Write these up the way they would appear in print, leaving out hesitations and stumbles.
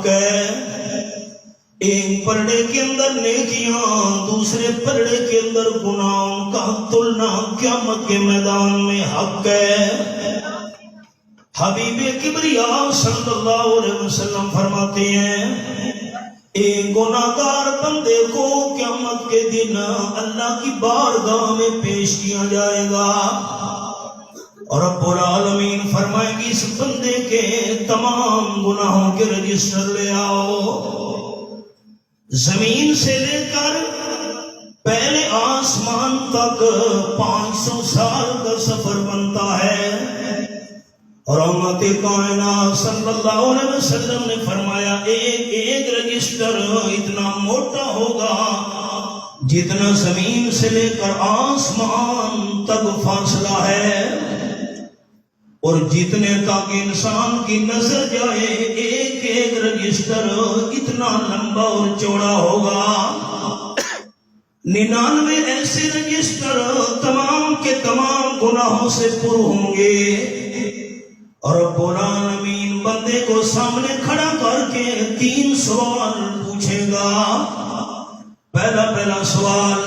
حق ہے. ایک پلڑے کے اندر نیکیاں، دوسرے پلڑے کے اندر گناہوں کا تلنا قیامت کے میدان میں حق ہے. حبیب کبریا صلی اللہ علیہ وسلم فرماتے ہیں ایک گناہگار بندے کو قیامت کے دن اللہ کی بارگاہ میں پیش کیا جائے گا اور رب العالمین فرمائے گی اس بندے کے تمام گناہوں کے رجسٹر لے آؤ. زمین سے لے کر پہلے آسمان تک 500 سال کا سفر بنتا ہے. رحمت کائنات صلی اللہ علیہ وسلم نے فرمایا ایک رجسٹر اتنا موٹا ہوگا جتنا زمین سے لے کر آسمان تک فاصلہ ہے، اور جتنے تک انسان کی نظر جائے ایک رجسٹر اتنا لمبا اور چوڑا ہوگا. 99 ایسے رجسٹر تمام کے تمام گناہوں سے پر ہوں گے اور رب العالمین بندے کو سامنے کھڑا کر کے 3 سوال پوچھے گا. پہلا سوال،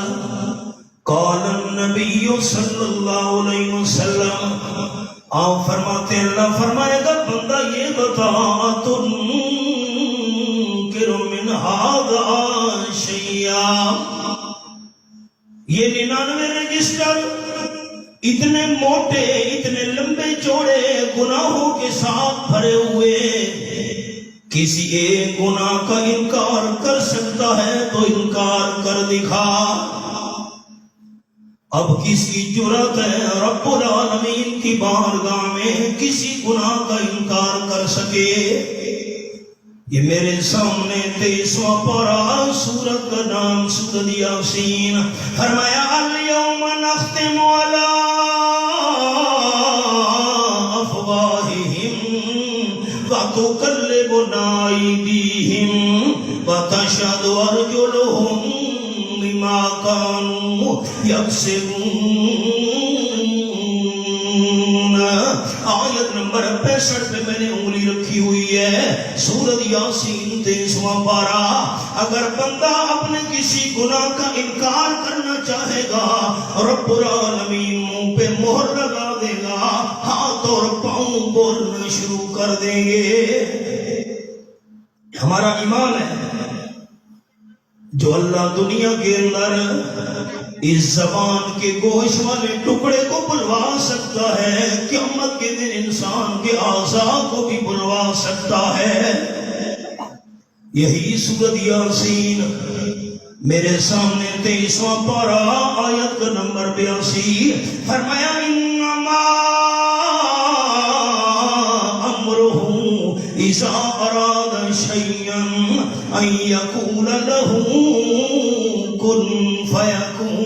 قال النبی صلی اللہ علیہ وسلم، آپ فرماتے اللہ فرمائے گا بندہ یہ بتا تنکر من ھذا شیئا، یہ 99 رجسٹر اتنے موٹے اتنے لمبے چوڑے گناہوں کے ساتھ بھرے ہوئے، کسی ایک گناہ کا انکار کر سکتا ہے تو انکار کر دکھا. اب کس کی جرأت ہے رب العالمین کی بارگاہ میں کسی گناہ کا انکار کر سکے؟ یہ میرے سامنے 23واں پارہ سورت کا نام سورۃ یاسین. فرمایا الیوم نختم علی افواہہم وتکلمنا ایدیہم وتشہد ارجلہم بما کانوا یکسبون. آیت نمبر 65 پہ میں نے انگلی رکھی ہوئی ہے، سورۃ یاسین 23واں پارہ. اگر بندہ اپنے کسی گناہ کا انکار کرنا چاہے گا رب العالمین منہ پہ مہر لگا دے گا، ہاتھ اور پاؤں بولنا شروع کر دیں گے. ہمارا ایمان ہے جو اللہ دنیا کے اندر اس زبان کے گوشت والے ٹکڑے کو بلوا سکتا ہے، قیامت کے دن انسان کے اعضاء کو بھی بلوا سکتا ہے. یہی سورۃ یاسین میرے سامنے 23واں پارہ آیت کا نمبر 82. فرمایا انما امرہ اذا اراد شیئا ان یقول له کن فیکون.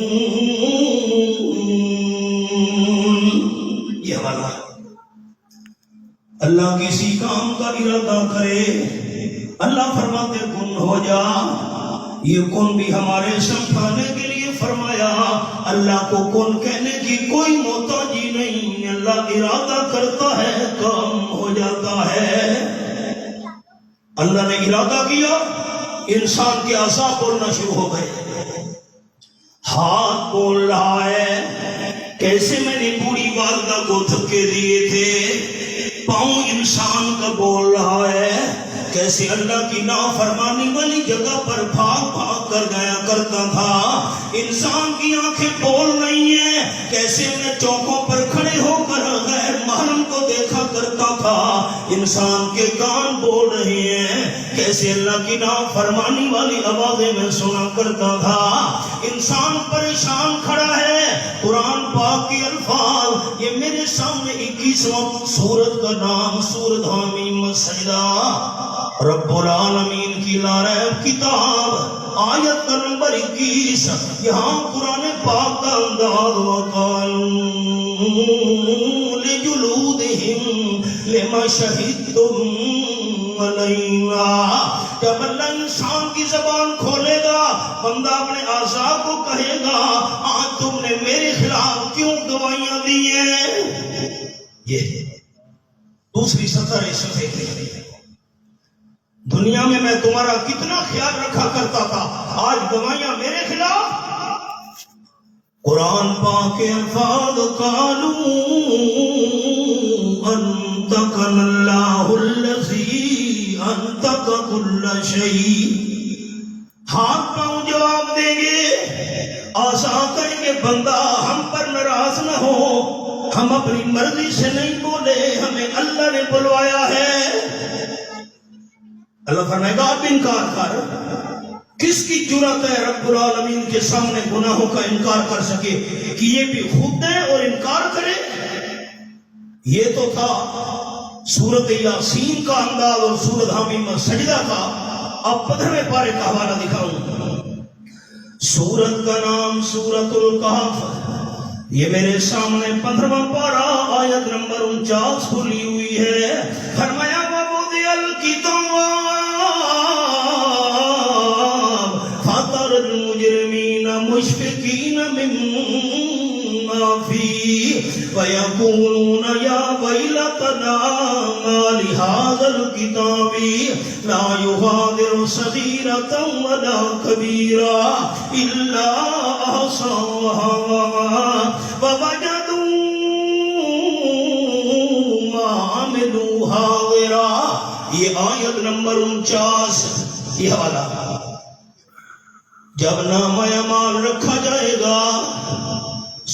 یہ والا اللہ کسی کام کا ارادہ کرے اللہ فرماتے کن ہو جا. یہ کن بھی ہمارے سمجھانے کے لیے فرمایا. اللہ کو کن کہنے کی کوئی محتاجی نہیں، اللہ ارادہ کرتا ہے کام ہو جاتا ہے. اللہ نے ارادہ کیا انسان کے اعضاء بولنا شروع ہو گئے. ہاتھ بول رہا ہے کیسے میں نے بوڑھی والدہ کو دھکے دیے تھے. پاؤں انسان کا بول رہا ہے کیسے اللہ کی نافرمانی والی جگہ پر بھاگ بھاگ کر گیا کرتا تھا. انسان کی آنکھیں بول رہی ہیں کیسے میں چوکوں پر کھڑے ہو کر غیر محرم کو دیکھا کرتا تھا. انسان کے کان بول رہے ہیں کیسے اللہ کی نافرمانی والی آوازیں میں سنا کرتا تھا. انسان پریشان کھڑا ہے. قرآن پاک کے الفاظ یہ میرے سامنے 21واں سورت کا نام سورۃ حامیم سجدہ. رب العالمین کی لاریب کتاب آیت کا نمبر 21. یہاں قرآن پاک کا انداز وقالوا لجلودہم لما شہدتم علینا. جب اللہ انسان کی زبان کھولے گا بندہ اپنے اعضاء کو کہے گا آج تم نے میرے خلاف کیوں گواہیاں دی ہیں. یہ دوسری سطر صفحے دنیا میں میں تمہارا کتنا خیال رکھا کرتا تھا، آج گواہیاں میرے خلاف۔ قرآن پاک کے الفاظ قالوا انطقنا اللہ الذی انطق کل شیء، ہاتھ پاؤں جواب دیں گے، آسا کہیں گے بندہ ہم پر ناراض نہ ہو، ہم اپنی مرضی سے نہیں بولے، ہمیں اللہ نے بلوایا ہے۔ اللہ فرمائے گا آپ انکار کر، کس کی جرأت ہے رب العالمین کے سامنے گناہوں کا انکار کر سکے کہ یہ بھی خود دے اور انکار کرے؟ یہ تو تھا سورت یاسین کا انداز اور سورت حمیم سجدہ کا۔ اب 15ویں پارے کا حوالہ دکھاؤں۔ سورت کا نام سورت الکہف، یہ میرے سامنے 15واں پارہ آیت نمبر 49 کھلی ہوئی ہے۔ فرمایا وَوُضِعَ الْكِتَابُ فَتَرَى الْمُجْرِمِينَ مُشْفِقِينَ مِمَّا فِيهِ وَيَقُولُونَ يَا وَيْلَتَنَا مَا لِهَذَا الْكِتَابِ لَا يُغَادِرُ صَغِيرَةً وَلَا كَبِيرَةً إِلَّا أَحْصَاهَا وَوَجَدُوا مَا عَمِلُوا حَاضِرًا۔ یہ آیت نمبر 49، یہ حوالہ۔ جب نامہ اعمال رکھا جائے گا،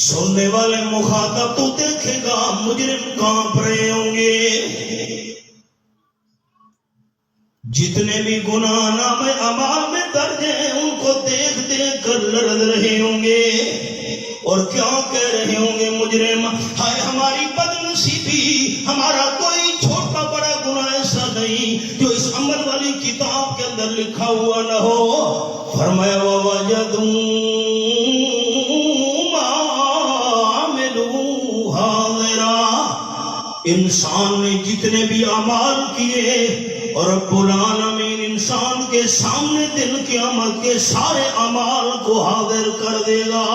سننے والے مخاطب تو دیکھے گا مجرم کانپ رہے ہوں گے، جتنے بھی گناہ نامہ اعمال میں درج ہیں ان کو دیکھ دیکھ کر لرز رہے ہوں گے، اور کیا کہہ رہے ہوں گے مجرم، ہائے ہماری بدنصیبی، ہمارا کوئی چھوٹا بڑا گناہ ایسا نہیں جو اس عمل والی کتاب کے اندر لکھا ہوا نہ ہو۔ فرمایا وَوَجَدُوا مَا عَمِلُوا حَاضِرًا، انسان نے جتنے بھی اعمال کیے اور رب العالمین انسان کے سامنے دن قیامت کے سارے اعمال کو حاضر کر دے گا۔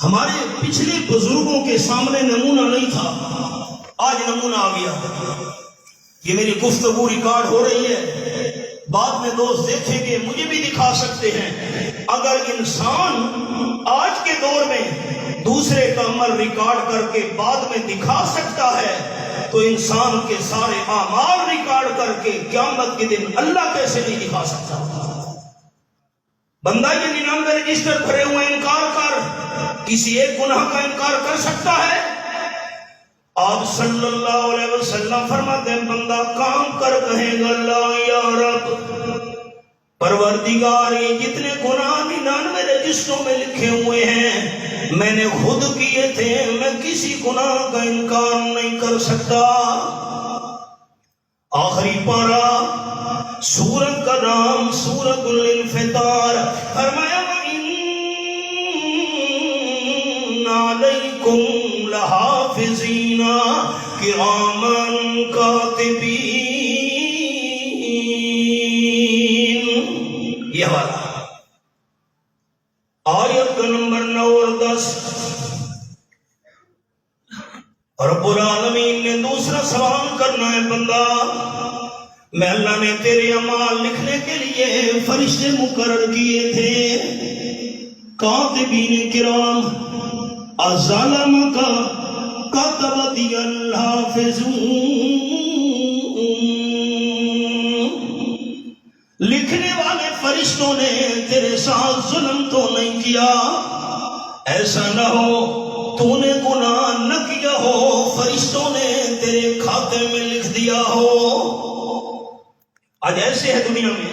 ہمارے پچھلے بزرگوں کے سامنے نمونہ نہیں تھا، آج نمونہ آ گیا۔ یہ میری گفتگو ریکارڈ ہو رہی ہے، بعد میں دوست دیکھیں گے، مجھے بھی دکھا سکتے ہیں۔ اگر انسان آج کے دور میں دوسرے کا عمل ریکارڈ کر کے بعد میں دکھا سکتا ہے تو انسان کے سارے اعمال ریکارڈ کر کے قیامت کے دن اللہ کیسے نہیں دکھا سکتا؟ بندہ یہ 99 رجسٹر بھرے ہوئے انکار کر کسی ایک گناہ کا انکار کر سکتا ہے؟ آپ صلی اللہ علیہ وسلم فرماتے ہیں بندہ کام کر کہے گا لا یا رب، پروردگار یہ جتنے گناہ 99 رجسٹروں میں لکھے ہوئے ہیں میں نے خود کیے تھے، میں کسی گناہ کا انکار نہیں کر سکتا۔ آخری پارہ سورت کا نام سورت الانفطار، فرمایا وَإِنَّ عَلَيْكُمْ لَحَافِظِينَ كِرَامًا كَاتِبِينَ۔ یہ والا آیت کا نمبر 9 اور 10۔ رب العالمین نے دوسرا سوال کرنا ہے بندہ، میں اللہ نے تیرے اعمال لکھنے کے لیے فرشتے مقرر کیے تھے، کاتبین کرام الظالمک کتبت الحافظون، لکھنے والے فرشتوں نے تیرے ساتھ ظلم تو نہیں کیا، ایسا نہ ہو تو نے گناہ نہ کیا ہو فرشتوں نے تیرے کھاتے میں لکھ دیا ہو۔ آج ایسے ہے دنیا میں،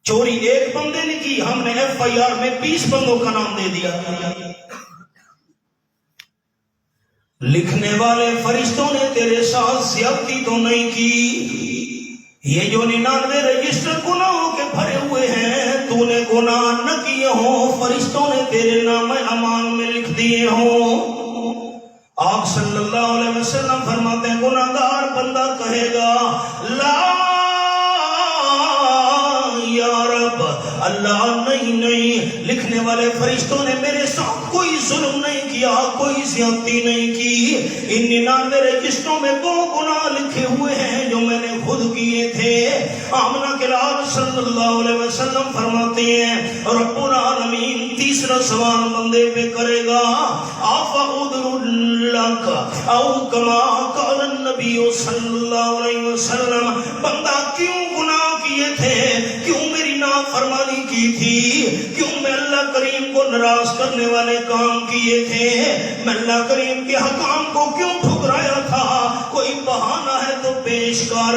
چوری ایک بندے نے کی، ہم نے FIR میں 20 بندوں کا نام دے دیا۔ لکھنے والے فرشتوں نے تیرے ساتھ زیادتی تو نہیں کی، یہ جو 99 رجسٹر گناہوں کے بھرے ہوئے ہیں تو نے گناہ نہ کیے ہو، فرشتوں نے تیرے نام اعمال میں لکھ دیے ہوں۔ آپ صلی اللہ علیہ وسلم فرماتے ہیں گناہگار بندہ کہے گا لا یا رب، اللہ نہیں، لکھنے والے فرشتوں نے میرے ساتھ کوئی ظلم نہیں کیا۔ کیا، کوئی زیادتی نہیں کی، ان 99 رجسٹروں میں 2 گناہ لکھے ہوئے ہیں جو میں نے خود کیے تھے۔ آمنہ کے لال صلی اللہ علیہ وسلم فرماتے ہیں رب العالمین تیسرا سوال بندے پہ کرے گا، آفَأُدْرُ لَكَ او کما قال النبی صلی اللہ علیہ وسلم، بندہ کیوں گناہ کیے تھے، کیوں میری نافرمانی کی تھی، کیوں میں اللہ کریم کو ناراض کرنے والے کام کیے تھے، میں اللہ کریم کے حکام کو کیوں ٹھکرایا تھا، کوئی بہانہ ہے تو پیش کر۔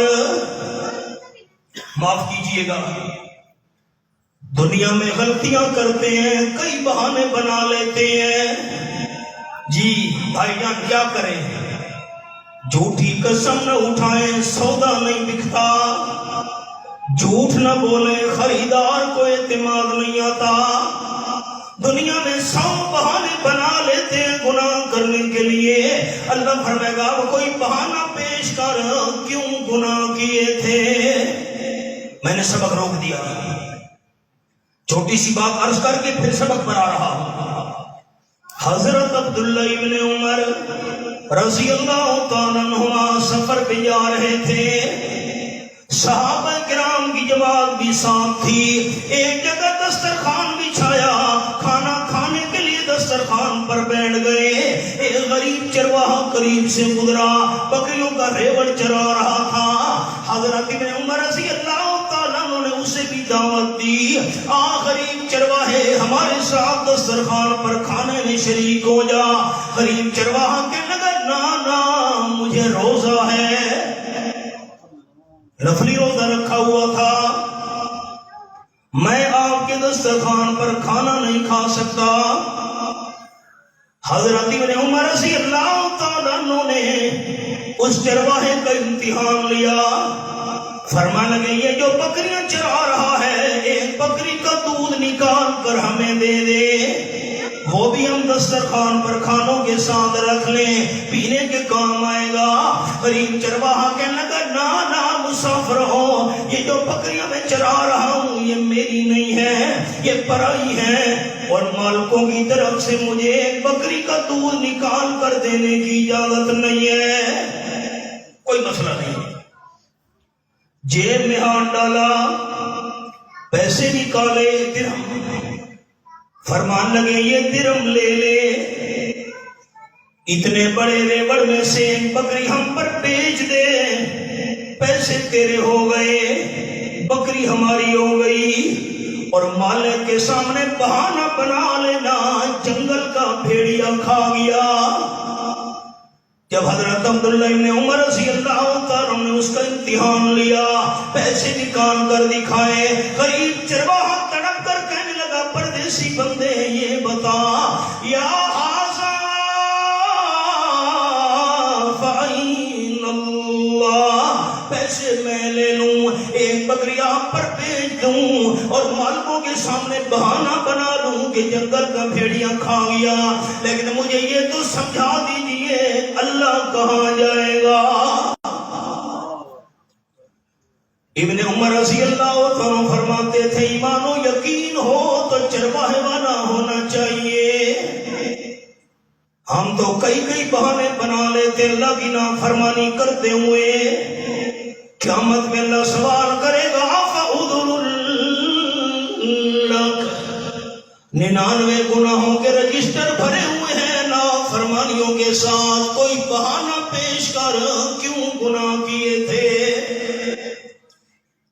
معاف کیجئے گا، دنیا میں غلطیاں کرتے ہیں، کئی بہانے بنا لیتے ہیں۔ جی بھائی جان کیا کریں، جھوٹی قسم نہ اٹھائیں، سودا نہیں بکتا، جھوٹ نہ بولے، خریدار کو اعتماد نہیں آتا۔ دنیا میں 100 بہانے بنا لیتے ہیں گناہ کرنے کے لیے، اللہ فرمائے گا وہ کوئی بہانہ پیش کر، کیوں گناہ کیے تھے۔ میں نے سبق روک دیا، چھوٹی سی بات عرض کر کے پھر سبق پر آ رہا ہوں۔ حضرت عبداللہ ابن عمر رضی اللہ تعالیٰ عنہما سفر پہ جا رہے تھے، صحابہ کرام کی جماعت بھی ساتھ تھی، ایک جگہ دسترخوان بچھایا، کھانا کھانے کے لیے دسترخوان پر بیٹھ گئے، ایک غریب چرواہا قریب سے گزرا، بکریوں کا ریوڑ چرا رہا تھا۔ حضرت ابن عمر رضی اللہ تعالیٰ عنہ نے اسے بھی دعوت دی، غریب چرواہے ہمارے ساتھ دسترخوان پر کھانے میں شریک ہو جا۔ غریب چرواہا کہنے لگا نا مجھے روزہ ہے، نفلی روزہ رکھا ہوا تھا، میں آپ کے دسترخوان پر کھانا نہیں کھا سکتا۔ حضرت ابن عمر رضی اللہ تعالیٰ عنہ نے اس چرواہے کا امتحان لیا، فرمانے لگے یہ جو بکریاں چرا رہا ہے، ایک بکری کا دودھ نکال کر ہمیں دے دے، وہ بھی ہم دسترخوان پر کھانوں کے ساتھ رکھ لیں، پینے کے کام آئے گا۔ غریب چرواہا کہنے لگا نا مسافر ہو، یہ جو بکریاں میں چرا رہا ہوں یہ میری نہیں ہے، یہ پرائی ہے، اور مالکوں کی طرف سے مجھے ایک بکری کا دودھ نکال کر دینے کی اجازت نہیں ہے۔ کوئی مسئلہ نہیں، جیب میں ہاتھ ڈالا، پیسے نکالے، درہم، فرمان لگے یہ درہم لے لے، اتنے بڑے ریوڑ میں سے ایک بکری ہم پر بیچ دے، پیسے تیرے ہو گئے، بکری ہماری ہو گئی، اور مالک کے سامنے بہانہ بنا لینا جنگل کا بھیڑیا کھا گیا۔ جب حضرت عبداللہ ابن عمر رضی اللہ تعالیٰ نے اس کا امتحان لیا، پیسے نکال کر دکھائے، غریب چرواہا تڑپ کر کہنے لگا پردیسی بندے یہ بتا، یا حاضا فَإِنَّ اللَّهَ، پیسے میں لے لوں، ایک بکری آپ پر بیچ دوں، اور مالکوں کے سامنے بہانہ بنا لوں کہ جنگل کا بھیڑیا کھا گیا، لیکن مجھے یہ تو سمجھا دیجیے اللہ کہاں جائے گا۔ ابن عمر رضی اللہ عنہ فرماتے تھے ایمان و یقین ہو تو چرواہے والا ہونا چاہیے، ہم تو کئی بہانے بنا لیتے اللہ کی نافرمانی کرتے ہوئے، قیامت میں اللہ سوال کرے گا فَأُذْرُ لَكَ، 99 گناہوں کے رجسٹر بھرے ہوئے ہیں نافرمانیوں کے ساتھ، کوئی بہانہ پیش کر، کیوں گناہ کیے تھے۔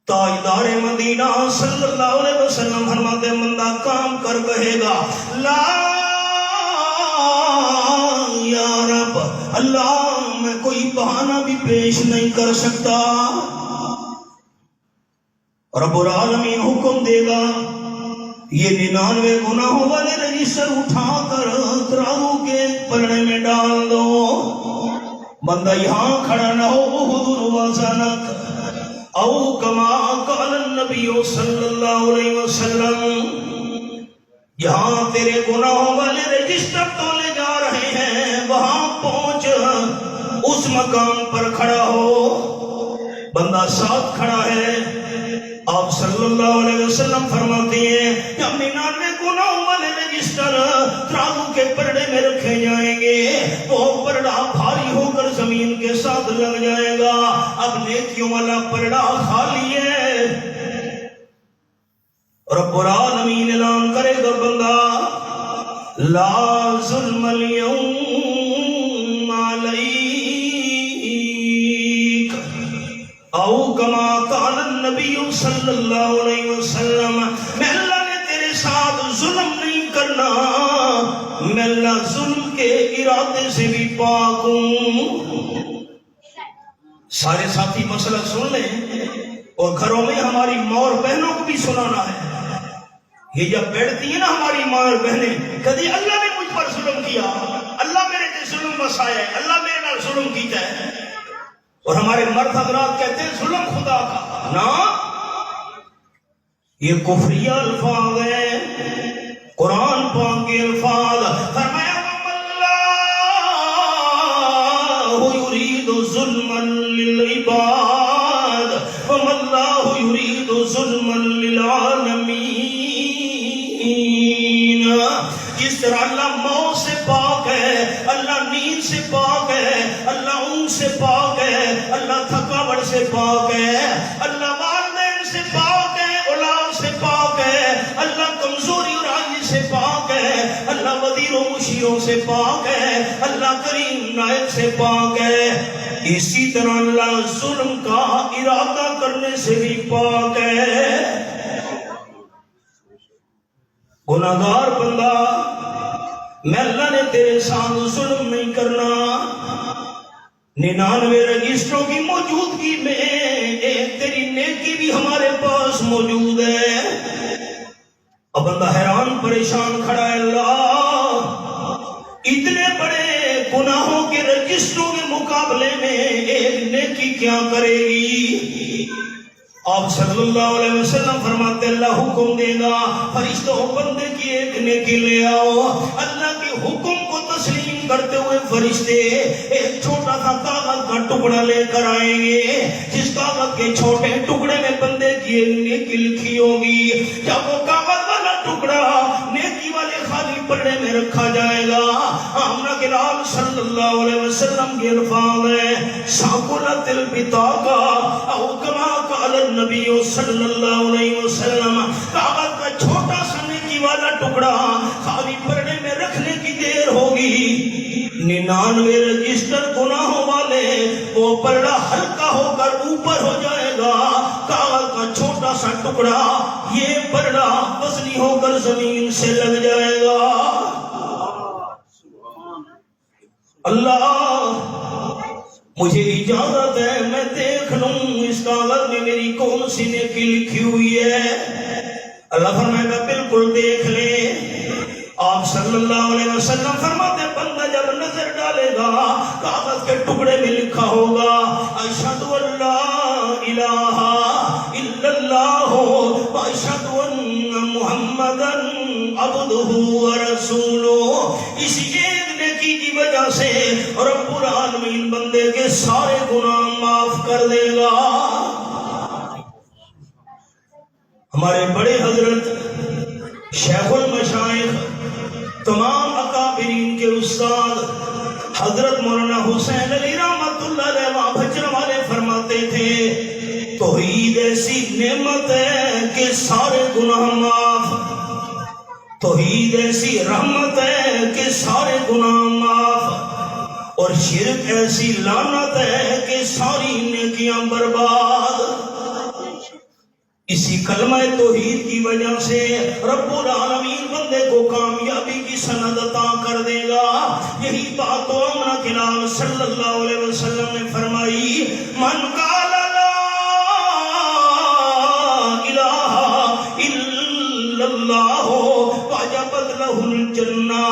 تاجدار مدینہ صلی اللہ علیہ وسلم فرماتے بندہ کام کر کہے گا لا یا رب، اللہ میں کوئی بہانہ بھی پیش نہیں کر سکتا، رب العالمین حکم دے گا یہ 99 گناہوں والے رجسٹر اٹھا کر ترازو کے پلڑے میں ڈال دو، بندہ یہاں کھڑا نہ ہو حضور وزنک او کما قال النبی صلی اللہ علیہ وسلم، جہاں تیرے گناہوں والے رجسٹر تولے جا رہے ہیں وہاں پہنچ، اس مقام پر کھڑا ہو، بندہ ساتھ کھڑا ہے، آپ صلی اللہ علیہ وسلم فرماتے ہیں کہ 99 گناہوں والے رجسٹر ترازو کے پرڑے میں رکھے جائیں گے، وہ پرڑا بھاری ہو کر زمین کے ساتھ لگ جائے گا، اب نیکیوں والا پرڑا خالی ہے۔ رب العالمین اعلان کرے گا بندہ لا ظلم اليوم علیک، او کما قال النبی صلی اللہ علیہ وسلم، میں اللہ نے تیرے ساتھ ظلم نہیں کرنا، میں اللہ ظلم کے ارادے سے بھی پاک ہوں۔ سارے ساتھی مسئلہ سن لیں اور گھروں میں ہماری ماں اور بہنوں کو بھی سنانا ہے۔ یہ جب بیٹھتی ہیں نا ہماری ماں اور بہنیں، کدی اللہ نے مجھ پر ظلم کیا، اللہ میرے تے ظلم بسایا ہے، اللہ میرے نال ظلم کیتا ہے، اور ہمارے مرد حضرات کہتے ہیں ظلم خدا کا، نا یہ کفریہ الفاظ ہے۔ قرآن پاک کے الفاظ فرمایا وَمَا اللَّهُ يُرِيدُ ظُلْمًا لِلْعِبَادِ وَمَا اللَّهُ يُرِيدُ ظُلْمًا لِلْعَالَمِينَ۔ جس طرح اللہ موت سے پاک ہے، اللہ نیند سے پاک ہے، اللہ اونگ سے پاک ہے، اللہ تھکاوٹ سے پاک ہے، اللہ والدین سے پاک ہے، اولاد سے پاک ہے، اللہ کمزوری اور عاجزی سے پاک ہے، اللہ وزیر و مشیروں سے پاک ہے، اللہ کریم نائب سے پاک ہے، اسی طرح اللہ ظلم کا ارادہ کرنے سے بھی پاک ہے۔ گناہگار بندہ، میں اللہ نے تیرے ساتھ ظلم نہیں کرنا، 99 رجسٹروں کی موجودگی میں ایک تیری نیکی بھی ہمارے پاس موجود ہے۔ اب بندہ حیران پریشان کھڑا ہے، اللہ اتنے بڑے گناہوں کے رجسٹروں کے مقابلے میں ایک نیکی کیا کرے گی؟ آپ صلی اللہ علیہ وسلم فرماتے اللہ حکم دے گا فرشتوں بندے کی ایک نیکی لے آؤ۔ اللہ کے حکم کو تسلیم کرتے ہوئے فرشتے ایک چھوٹا سا کاغذ کا ٹکڑا لے کر آئیں گے، جس کاغذ کے چھوٹے ٹکڑے میں بندے کی ایک نیکی لکھی ہوگی۔ جب وہ کاغذ والا ٹکڑا نیکی والے خالی پڑے میں رکھا جائے گا، آمنہ کے لال صلی اللہ علیہ وسلم کے الفاظ ہے ثقلت البطاقہ او کما قال النبی صلی اللہ علیہ وسلم، کاغذ کا چھوٹا سا نیکی والا ٹکڑا خالی پڑے میں رکھنے کی دیر ہوگی، 99 رجسٹر گناہوں والے وہ پرڑا ہلکا ہو کر اوپر ہو جائے گا، کاغذ کا چھوٹا سا ٹکڑا یہ پرڑا وزنی ہو کر زمین سے لگ جائے گا۔ اللہ مجھے اجازت ہے میں دیکھ لوں اس کاغذ میں میری کون سی نیکی لکھی ہوئی ہے۔ اللہ فرمائے گا بالکل دیکھ لے۔ آپ صلی اللہ علیہ وسلم فرماتے بندہ جب نظر ڈالے گا کاغذ کے ٹکڑے میں لکھا ہوگا اشہد ان لا الہ الا اللہ واشہد ان محمدا عبدہ ورسولہ، اسی ایک نیکی کی وجہ سے رب العالمین بندے کے سارے گناہ معاف کر دے گا۔ ہمارے بڑے حضرت شیخ المشائخ تمام اکابرین کے استاد حضرت مولانا حسین علی رحمت اللہ علیہ وہاں بھجر والے فرماتے تھے توحید ایسی نعمت ہے کہ سارے گناہ معاف، توحید ایسی رحمت ہے کہ سارے گناہ معاف، اور شرک ایسی لعنت ہے کہ ساری نیکیاں برباد۔ اسی کلمہ توحید کی وجہ سے رب العالمین بندے کو کامیابی کی سند عطا کر دے گا۔ یہی بات تو آمنہ کے لال صلی اللہ علیہ وسلم نے فرمائی من قال لا الہ الا اللہ وجبت لہ الجنہ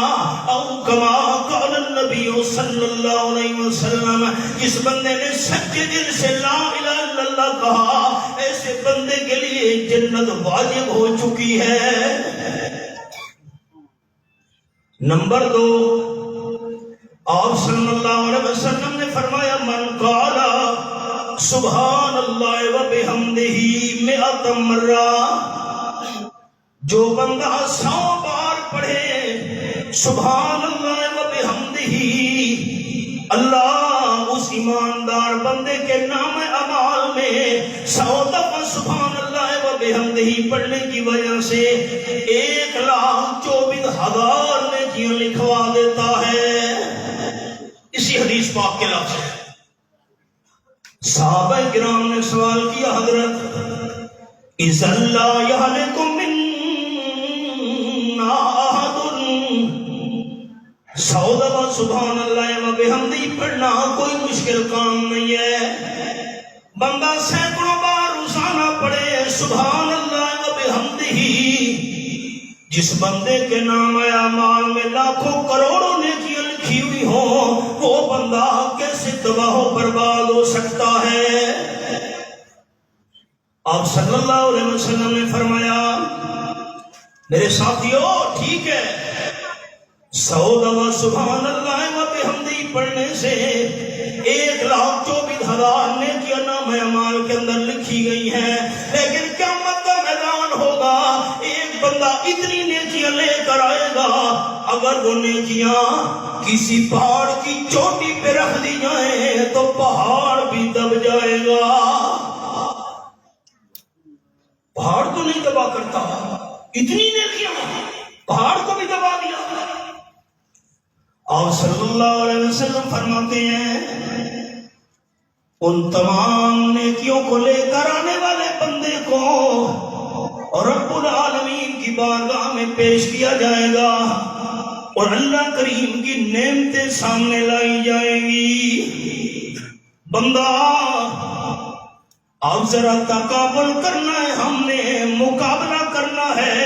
او کما قال النبی صلی اللہ علیہ وسلم، جس بندے نے سچے دل سے لا الہ الا اللہ کہا ایسے بندے کے لیے جنت واجب ہو چکی ہے۔ نمبر 2، آپ صلی اللہ علیہ وسلم نے فرمایا من قال سبحان اللہ و بحمدہ مئۃ مرہ، جو بندہ 100 بار پڑھے سبحان اللہ و بحمدہ، اللہ اس ایماندار بندے کے نام اعمال میں 100 دفعہ سبحان اللہ و بحمدہ پڑھنے کی وجہ سے 1,24,000 نیکیاں لکھوا دیتا ہے۔ اسی حدیث پاک کے لفظ ہے۔ صحابہ کرام نے سوال کیا حضرت اذا لا یہلک منا احد، 100 دفعہ سبحان اللہ و بحمدہ پڑھنا کوئی مشکل کام نہیں ہے، بندہ سینکڑوں بار روزانہ پڑھے سبحان اللہ و بحمدہ، جس بندے کے نام اعمال میں لاکھوں کروڑوں نیکیاں لکھی ہوئی ہوں، وہ بندہ کیسے تباہ و برباد ہو سکتا ہے؟ آپ صلی اللہ علیہ وسلم نے فرمایا میرے ساتھیوں ٹھیک ہے 100 دفعہ سبحان اللہ و بحمدہ پڑھنے سے 1,24,000 نیکیاں نام اعمال کے اندر لکھی گئی ہیں، لیکن قیامت کا میدان ہوگا ایک بندہ اتنی نیکیاں لے کر آئے گا، اگر وہ نیکیاں کسی پہاڑ کی چوٹی پہ رکھ دی جائیں تو پہاڑ بھی دب جائے گا۔ پہاڑ تو نہیں دبا کرتا، اتنی نیکیاں پہاڑ کو بھی دبا دیا۔ آپ صلی اللہ علیہ وسلم فرماتے ہیں ان تمام نیکیوں کو لے کر آنے والے بندے کو رب العالمین کی بارگاہ میں پیش کیا جائے گا اور اللہ کریم کی نعمتیں سامنے لائی جائیں گی۔ بندہ آپ ذرا تقابل کرنا ہے، ہم نے مقابلہ کرنا ہے،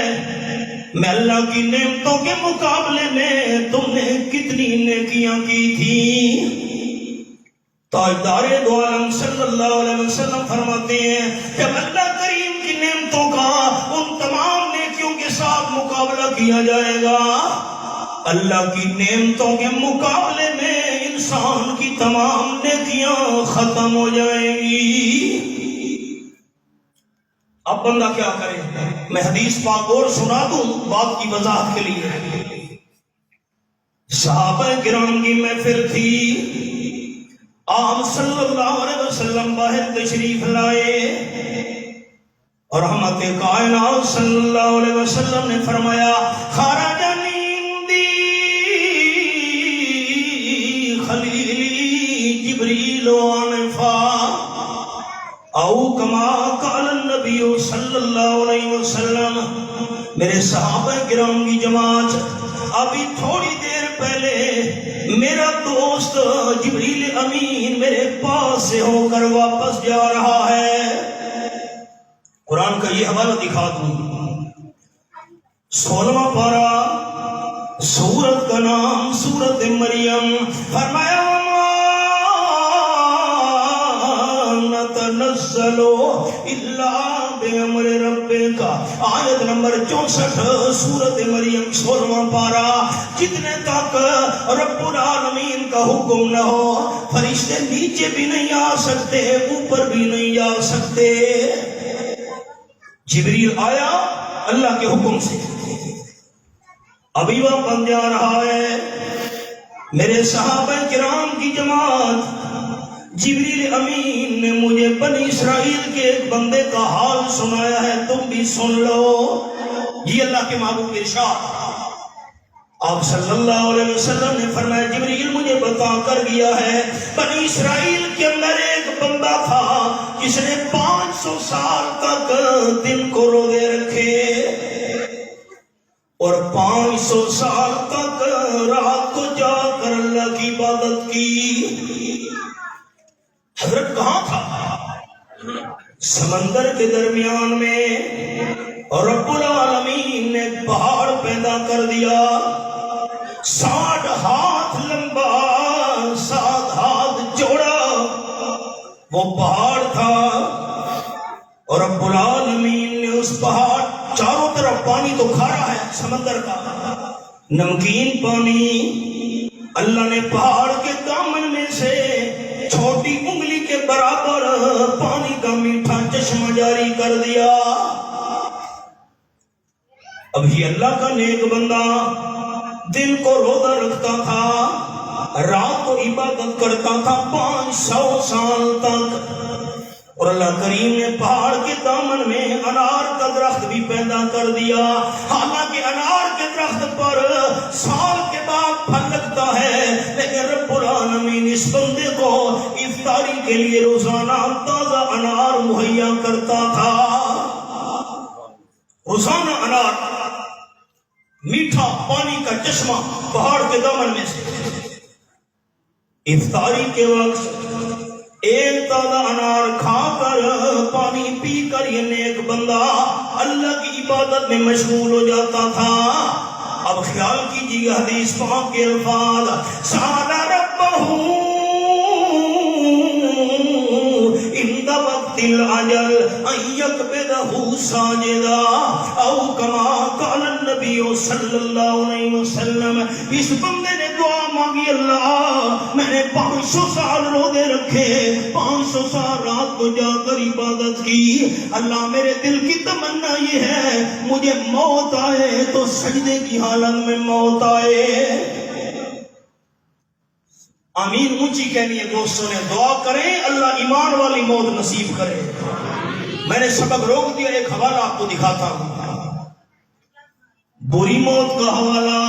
میں اللہ کی نعمتوں کے مقابلے میں تم نے کتنی نیکیاں کی تھی۔ تاجدار دو عالم صلی اللہ علیہ وسلم فرماتے ہیں جب اللہ کریم کی نعمتوں کا ان تمام نیکیوں کے ساتھ مقابلہ کیا جائے گا، اللہ کی نعمتوں کے مقابلے میں انسان کی تمام نیکیاں ختم ہو جائیں گی۔ اب بندہ کیا کرے؟ میں حدیث پاک اور سنا دوں بات کی وضاحت کے لیے۔ صحابہ کرام کی محفل تھی، آپ صلی اللہ علیہ وسلم باہر تشریف لائے اور رحمت کائنات صلی اللہ علیہ وسلم نے فرمایا خرجنی خلیلی جبریل عنفا او کما قال النبی صلی اللہ علیہ وسلم۔ میرے صحابہ کرام کی جماعت ابھی تھوڑی دیر پہلے میرا دوست جبریل امین میرے پاس سے ہو کر واپس جا رہا ہے۔ قرآن کا یہ حوالہ دکھا دوں، 16واں پارہ، سورت کا نام سورت مریم، فرمایا الا بامر ربک، آیت نمبر 64 سورت مریم 16واں پارہ۔ جتنے تک رب العالمین کا حکم نہ ہو فرشتے نیچے بھی نہیں آ سکتے، اوپر بھی نہیں جا سکتے۔ جبریل آیا اللہ کے حکم سے، ابھی واپس جا رہا ہے۔ میرے صحابہ کرام کی جماعت، جبریل امین نے مجھے بنی اسرائیل کے ایک بندے کا حال سنایا ہے، تم بھی سن لو۔ یہ اللہ کے محبوب ارشاد، آپ صلی اللہ علیہ وسلم نے فرمایا جبریل مجھے بتا کر گیا ہے بنی اسرائیل کے اندر ایک بندہ تھا جس نے 500 سال تک دن کو روزے رکھے اور 500 سال تک رات کو جا کر اللہ کی عبادت کی۔ حضرت کہاں تھا؟ سمندر کے درمیان میں، اور رب العالمین نے پہاڑ پیدا کر دیا، 60 ہاتھ لمبا 7 ہاتھ چوڑا وہ پہاڑ تھا، اور رب العالمین نے اس پہاڑ، چاروں طرف پانی تو کھارا ہے سمندر کا، نمکین پانی، اللہ نے پہاڑ کے دامن میں سے چھوٹی انگلی کے برابر پانی کا چشمہ جاری کر دیا. اب یہ اللہ کا نیک بندہ دن کو روزہ رکھتا تھا, رات کو عبادت کرتا تھا 500 سال تک, اور اللہ کریم نے پہاڑ کے دامن میں انار کا درخت بھی پیدا کر دیا. حالانکہ انار کے درخت پر سال کے بعد پھل لگتا ہے, لیکن رب العالمین اس بندے کو افطاری کے لیے روزانہ تازہ انار مہیا کرتا تھا. روزانہ انار, میٹھا پانی کا چشمہ پہاڑ کے دامن میں سے. افطاری کے وقت ایک تازہ انار کھا کر پانی پی کر یہ نیک بندہ اللہ کی عبادت میں مشغول ہو جاتا تھا. اب خیال کیجیے حدیث پاک کے الفاظ, سال ربہ عند وقت العجل ان یقبضہ ساجدا او کما قال النبی صلی اللہ علیہ وسلم. اس بندے نے دعا مانگی, اللہ میں نے 500 سال روزے رکھے, 500 سال رات کو جا کر عبادت کی, اللہ میرے دل کی تمنا یہ ہے مجھے موت آئے تو سجدے کی حالت میں موت آئے. آمین اونچی کہنی ہے دوستوں نے, دعا کریں اللہ ایمان والی موت نصیب کرے. میں نے سبق روک دیا, ایک حوالہ آپ کو دکھاتا ہوں. بری موت کا حوالہ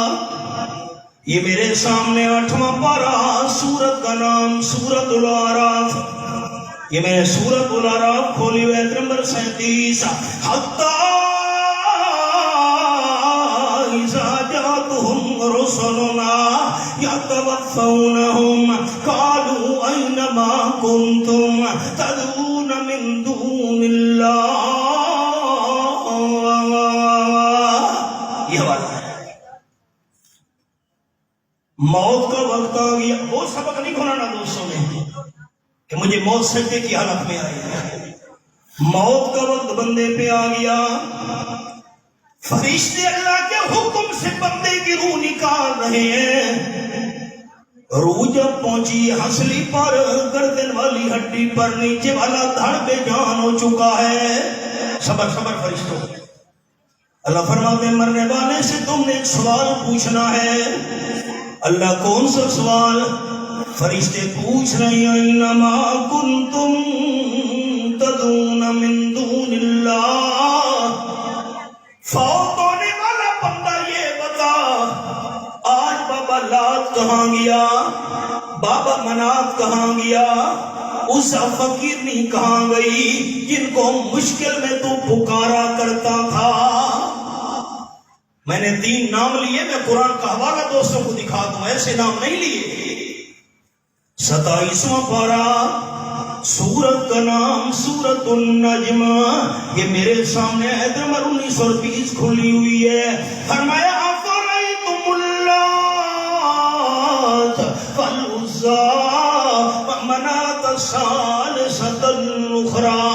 یہ میرے سامنے 8واں پارہ, سورت کا نام سورت الاعراف. یہ میں نے سورت الاعراف کھولی ہوئی آیت نمبر 37. حتی اذا جاءتهم رسلنا يتوفونهم قالوا أين ما كنتم تدعون من دون الله. یہ والا ہے, موت کا وقت آ گیا. وہ سبق نہیں کھولانا دوستوں نے کہ مجھے موت سجدے کی حالت میں آئی ہے. موت کا وقت بندے پہ آ گیا. فرشتے اللہ کے حکم سے بندے کی روح نکال رہے ہیں. روح جب پہنچی ہنسلی پر, گردن والی ہڈی پر نیچے والا دھڑ بے جان ہو چکا ہے. صبر صبر فرشتوں. اللہ فرماتے ہیں مرنے والے سے تم نے ایک سوال پوچھنا ہے. اللہ کون سا سوال؟ فرشتے پوچھ رہے ہیں اینما کنتم تدعون من دون اللہ. فوت ہونے والا بندہ یہ بتا, آج بابا لات کہاں گیا, بابا منات کہاں گیا, اس فقیرنی کہاں گئی جن کو مشکل میں تو پکارا کرتا تھا. میں نے 3 نام لیے, میں قرآن کا حوالہ دوستوں کو دکھا دوں, ایسے نام نہیں لیے. 27واں پارہ سورت کا نام سورت النجم. یہ میرے سامنے آیت نمبر 1920 کھلی ہوئی ہے. فرمایا افرأیتم اللات والعزی ومناة الثالثة الأخرى.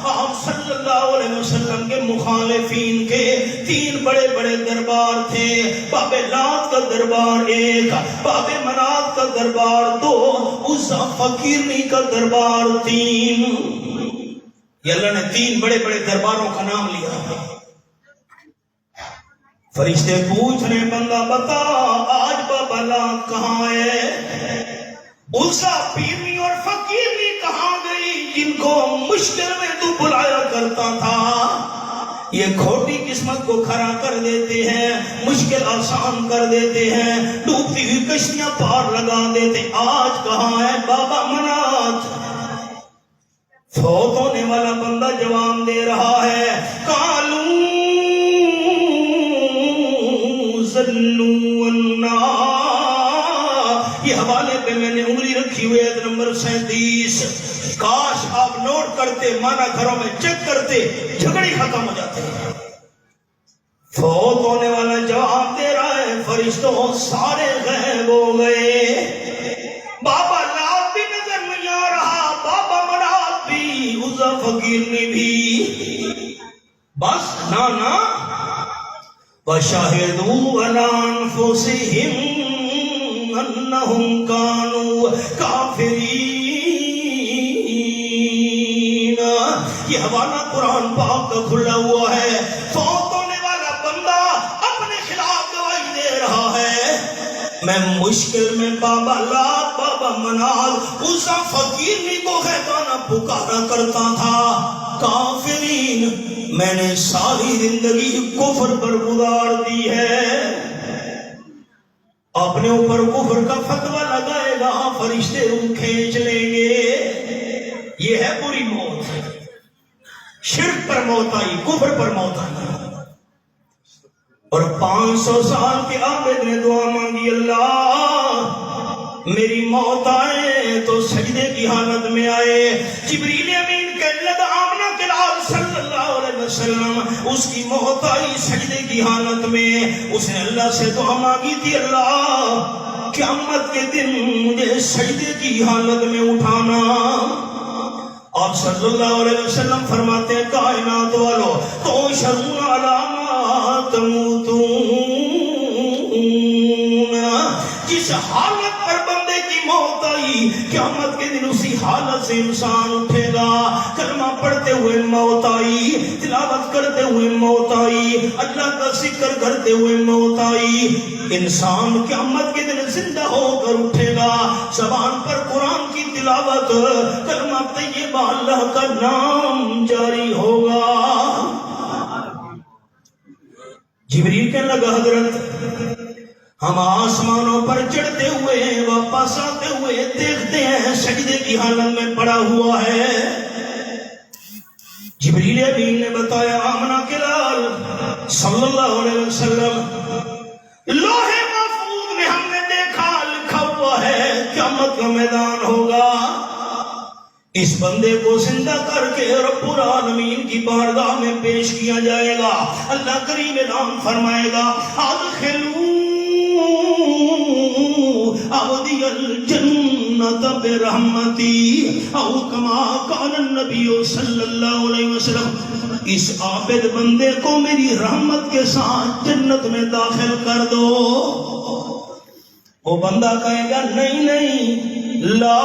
آپ صلی اللہ علیہ وسلم کے مخالفین کے 3 بڑے بڑے دربار تھے. باب لات کا دربار 1, باب منات کا دربار 2, عزی فقیرنی کا دربار 3. یہ اللہ نے 3 بڑے بڑے درباروں کا نام لیا. فرشتے پوچھ رہے بندہ بتا آج بابا لات کہاں ہے, عزی پیرنی اور فقیرنی کہاں گئی جن کو مشکل میں تو بلایا کرتا تھا. یہ کھوٹی قسمت کو کھڑا کر دیتے ہیں, مشکل آسان کر دیتے ہیں, ڈوبتی ہوئی کشتیاں پار لگا دیتے. آج کہاں ہے بابا منات؟ فوت ہونے والا بندہ جواب دے رہا ہے قالوا ظنوا النار. یہ حوالے پہ میں نے انگلی رکھی ہوئی ہے نمبر 37. کاش آپ نوٹ کرتے, مانا گھروں میں چیک کرتے, جھگڑے ختم ہو جاتے. فوت ہونے والا جواب دے رہا ہے فرشتوں سارے غائب ہو گئے. بابا لات بھی نظر نہیں آ رہا, بابا منات بھی, عزی فقیرنی بھی. بس نا وَشَهِدُوا عَلَىٰ أَنفُسِهِمْ أَنَّهُمْ كَانُوا كَافِرِينَ. یہ حوالہ قرآن پاک کا کھلا ہوا ہے. فوت ہونے والا بندہ اپنے خلاف گواہی دے رہا ہے. میں مشکل میں بابا لات بابا منال اس فقیر کو خیبانہ پکارا کرتا تھا. کافرین میں نے ساری زندگی کفر پر گزار دی ہے. اپنے اوپر کفر کا فتویٰ لگائے گا فرشتے روح کھینچ لیں گے. یہ ہے بری موت. شرک پر موت آئی, کفر پر موت آئی. اور 500 سال کے عابد نے دعا مانگی, اللہ میری موت آئے تو سجدے کی حالت میں آئے. جبریل امین کہنے لگا آمنہ کے لال صلی اللہ علیہ وسلم اس کی موت آئی سجدے کی حالت میں. اس نے اللہ سے دعا مانگی تھی, اللہ قیامت کے دن مجھے سجدے کی حالت میں اٹھانا. آپ صلی اللہ علیہ وسلم فرماتے ہیں کائنات والو تو شرون علامات تموتون, جس حالت پر بندے کی موت آئی قیامت کے دن اسی حالت سے انسان اٹھے گا. کلمہ پڑھتے ہوئے موت آئی, تلاوت کرتے ہوئے موت آئی, اللہ کا ذکر کرتے ہوئے موت آئی. انسان قیامت کے دن زندہ ہو کر اٹھے گا. زبان پر قرآن کی تلاوت, کلمہ طیبہ اللہ کا نام جاری ہوگا. جبریل کہنے لگا حضرت ہم آسمانوں پر چڑھتے ہوئے واپس آتے ہوئے دیکھتے ہیں سجدے کی حالت میں پڑا ہوا ہے. جبریل امین نے بتایا آمنہ کے لال صلی اللہ علیہ وسلم لوح محفوظ میں ہم نے دیکھا لکھا ہوا ہے قیامت کا میدان ہوگا. اس بندے کو زندہ کر کے رب العالمین کی بارگاہ میں پیش کیا جائے گا. اللہ کریم اعلان فرمائے گا ادخلوا عبدی الجنت برحمتی او کما قال النبی صلی اللہ علیہ وسلم, اس عابد بندے کو میری رحمت کے ساتھ جنت میں داخل کر دو. وہ بندہ کہے گا نہیں نہیں لا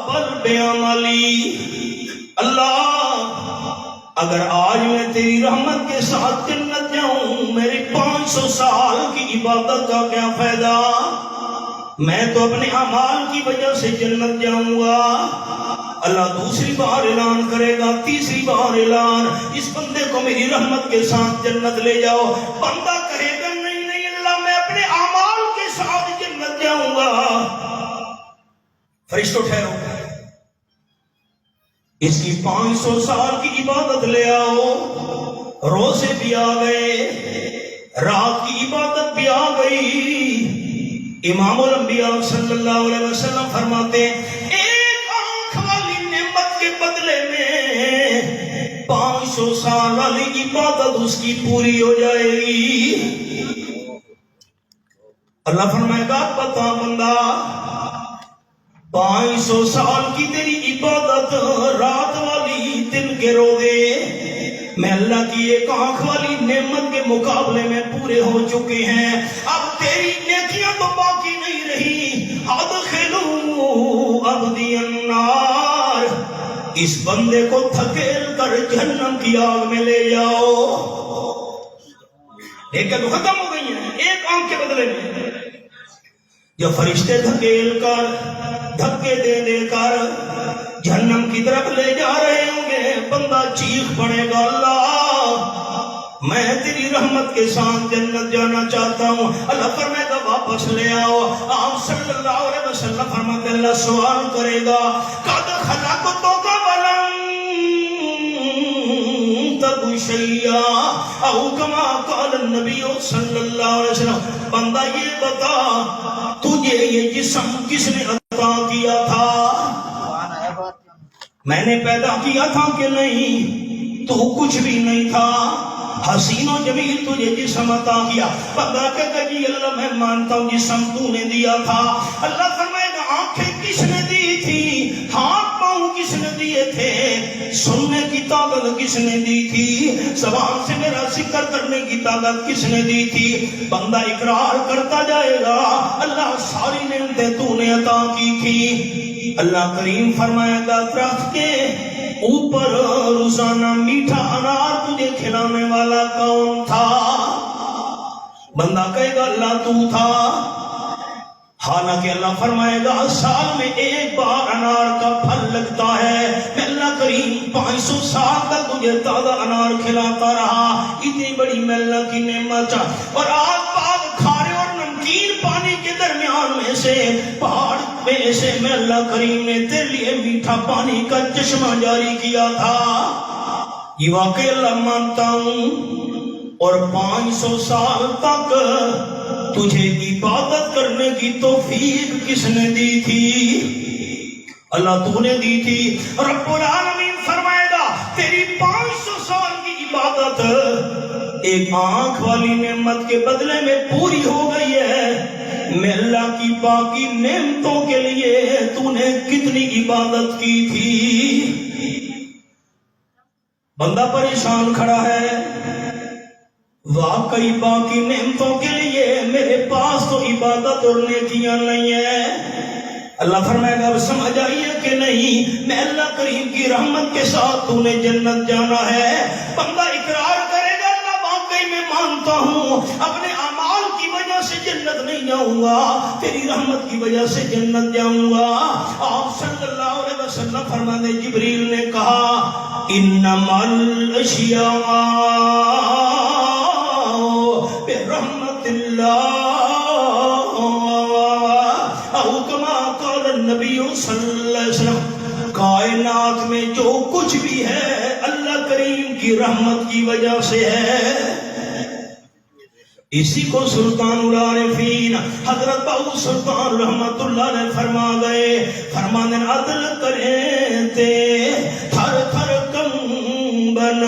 بل بعملی, اللہ اگر آج میں تیری رحمت کے ساتھ جنت جاؤں میری 500 سال کی عبادت کا کیا فائدہ, میں تو اپنے اعمال کی وجہ سے جنت جاؤں گا. اللہ دوسری بار اعلان کرے گا, تیسری بار اعلان, اس بندے کو میری رحمت کے ساتھ جنت لے جاؤ. بندہ کہے گا نہیں نہیں اللہ میں اپنے اعمال کے ساتھ جنت جاؤں گا. فرشتوں ٹھہرو, اس کی 500 سال کی عبادت لے آؤ. روزے بھی آ گئے, رات کی عبادت بھی آ گئی. امام الانبیاء صلی اللہ علیہ وسلم فرماتے ہیں ایک آنکھ والی نعمت کے بدلے میں 500 سال والی عبادت اس کی پوری ہو جائے گی. اللہ فرمائے گا بتا بندہ 500 سال کی تیری عبادت رات والی دن کے روزے میں اللہ کی ایک آنکھ والی نعمت کے مقابلے میں پورے ہو چکے ہیں. اب تیری نیکیاں تو باقی نہیں رہی. ادخلوا عبدی النار, اس بندے کو دھکیل کر جہنم کی آگ میں لے جاؤ. ایک تو ختم ہو گئی ہیں ایک آنکھ کے بدلے میں. جو فرشتے دھکیل کر دھکے دے دے کر جہنم کی طرف لے جا رہے ہوں گے, بندہ چیخ پڑے گا اللہ میں تیری رحمت کے ساتھ جنت جانا چاہتا ہوں. اللہ فرمائے گا واپس لے آؤ. آپ صلی اللہ علیہ وسلم فرماتے اللہ سوال کرے گا قد خلقتک ولم تک شیئا او کما قال النبی صلی اللہ علیہ وسلم, بندہ یہ بتا تجھے یہ جسم کس نے عطا کیا تھا, میں نے پیدا کیا تھا کہ نہیں, تو کچھ بھی نہیں تھا. حسین و جمیل تجھے جسم عطا کیا. بندہ کہتا جی اللہ میں مانتا ہوں جسم تو نے دیا تھا. اللہ فرمائے گا آنکھیں کس نے دی تھی, ہاتھ پاؤں کس نے دیے تھے, سننے کی طاقت کس نے دی تھی, زبان سے میرا ذکر کرنے کی طاقت کس نے دی تھی. بندہ اقرار کرتا جائے گا اللہ ساری نعمتیں تو نے عطا کی تھی. اللہ کریم فرمائے گا درخت کے اوپر روزانہ میٹھا انار تجھے کھلانے والا کون تھا؟ بندہ کہے گا اللہ تو تھا، حالانکہ اللہ فرمائے گا سال میں ایک بار انار کا پھل لگتا ہے، میں اللہ کریم 500 سال تک تجھے تازہ انار کھلاتا رہا، اتنی بڑی میں اللہ کی نعمت۔ اور آگ پاگ کھارے اور نمکین پانی کے درمیان میں سے پہاڑ میں سے میں اللہ کریم نے تیرے لیے میٹھا پانی کا چشمہ جاری کیا تھا، یہ واقعی اللہ مانتا ہوں۔ اور 500 سال تک تجھے عبادت کرنے کی توفیق کس نے دی تھی؟ اللہ تو نے دی تھی۔ رب العالمین فرمائے گا تیری 500 سال کی عبادت ایک آنکھ والی نعمت کے بدلے میں پوری ہو گئی ہے، میں اللہ کی باقی نعمتوں کے لیے تو نے کتنی عبادت کی تھی؟ بندہ پریشان کھڑا ہے، واقعی باقی نعمتوں کے لیے میرے پاس تو عبادت اور نیکیاں نہیں ہیں۔ اللہ فرمائے گا اب سمجھ آئیے کہ نہیں، میں اللہ کریم کی رحمت کے ساتھ تو نے جنت جانا ہے۔ بندہ اقرار کرے گا اللہ واقعی میں مانتا ہوں، اپنے اعمال کی وجہ سے جنت نہیں جاؤں گا، تیری رحمت کی وجہ سے جنت جاؤں گا۔ آپ صلی اللہ علیہ وسلم فرمانے جبریل نے کہا انما الاشیاء برحمت اللہ او کما قال النبی صلی اللہ علیہ وسلم، کائنات میں جو کچھ بھی ہے اللہ کریم کی رحمت کی وجہ سے ہے۔ اسی کو سلطان العارفین حضرت بہو سلطان رحمت اللہ نے فرما گئے، فرمانے عدل کریں تے تھر تھر کمبن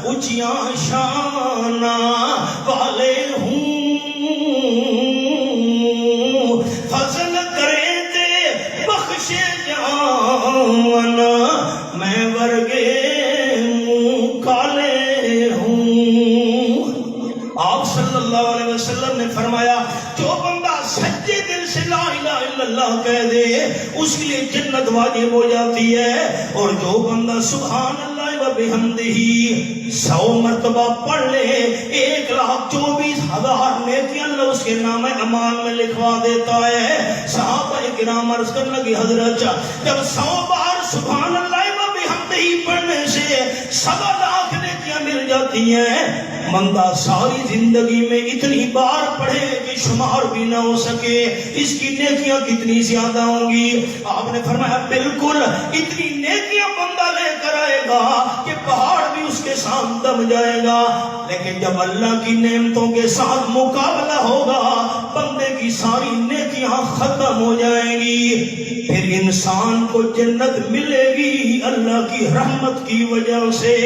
اونچیاں شانہ والے ہوں، فضل کریں تے بخش جان میں ورگے منہ کالے ہوں۔ آپ صلی اللہ علیہ وسلم نے فرمایا جو بندہ سچے دل سے لا الہ الا اللہ کہہ دے اس کے لیے جنت واجب ہو جاتی ہے، اور جو بندہ سبحان اللہ وبحمدہ 100 مرتبہ پڑھ لے 1,24,000 نیکیاں اللہ اس کے نام اعمال میں لکھوا دیتا ہے۔ صحابہ کرام عرض کرنے لگے حضرت جب 100 بار سبحان اللہ وبحمدہ پڑھنے سے 1.25 لاکھ نیکیاں مل جاتی ہیں، بندہ ساری زندگی میں اتنی بار پڑھے کہ شمار بھی نہ ہو سکے، اس کی نیکیاں کتنی زیادہ ہوں گی؟ آپ نے فرمایا بالکل اتنی نیکیاں بندہ لے کر آئے گا کہ پہاڑ بھی اس کے ساتھ دب جائے گا، لیکن جب اللہ کی نعمتوں کے ساتھ مقابلہ ہوگا بندے کی ساری نیکیاں ختم ہو جائیں گی، پھر انسان کو جنت ملے گی اللہ کی رحمت کی وجہ سے۔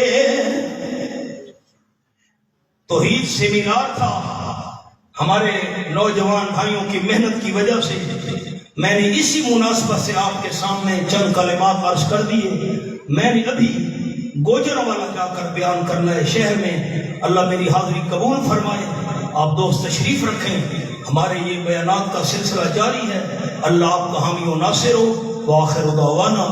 توحید سیمینار تھا، ہمارے نوجوان بھائیوں کی محنت کی وجہ سے میں نے اسی مناسبت سے آپ کے سامنے چند کلمات عرض کر دیے۔ میں نے ابھی گوجرانوالہ جا کر بیان کرنا ہے شہر میں، اللہ میری حاضری قبول فرمائے، آپ دوست تشریف رکھیں، ہمارے یہ بیانات کا سلسلہ جاری ہے، اللہ آپ کا حامی و ناصر ہو۔ وآخر دعوانا